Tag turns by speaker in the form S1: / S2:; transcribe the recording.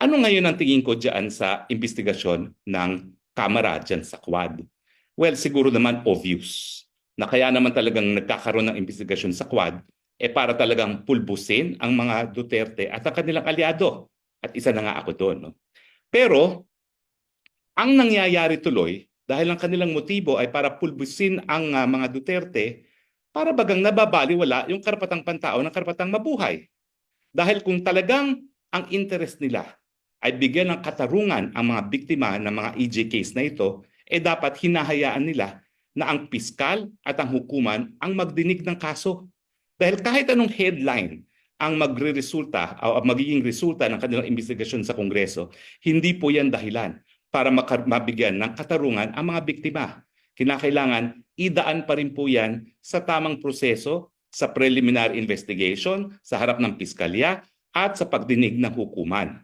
S1: Ano ngayon ang tingin ko dyan sa investigasyon ng Kamara dyan sa Quad? Well, siguro naman obvious na kaya naman talagang nagkakaroon ng investigasyon sa Quad para talagang pulbusin ang mga Duterte at ang kanilang aliado. At isa na nga ako doon. No? Pero ang nangyayari tuloy, dahil ang kanilang motibo ay para pulbusin ang mga Duterte, para bagang nababaliwala yung karapatang pantao ng karapatang mabuhay. Dahil kung talagang ang interest nila ay bigyan ng katarungan ang mga biktima ng mga EJ case na ito, dapat hinahayaan nila na ang piskal at ang hukuman ang magdinig ng kaso. Dahil kahit anong headline ang magre-resulta o magiging resulta ng kanilang investigasyon sa Kongreso, hindi po yan dahilan para mabigyan ng katarungan ang mga biktima. Kinakailangan idaan pa rin po yan sa tamang proseso, sa preliminary investigation, sa harap ng piskalya, at sa pagdinig ng hukuman.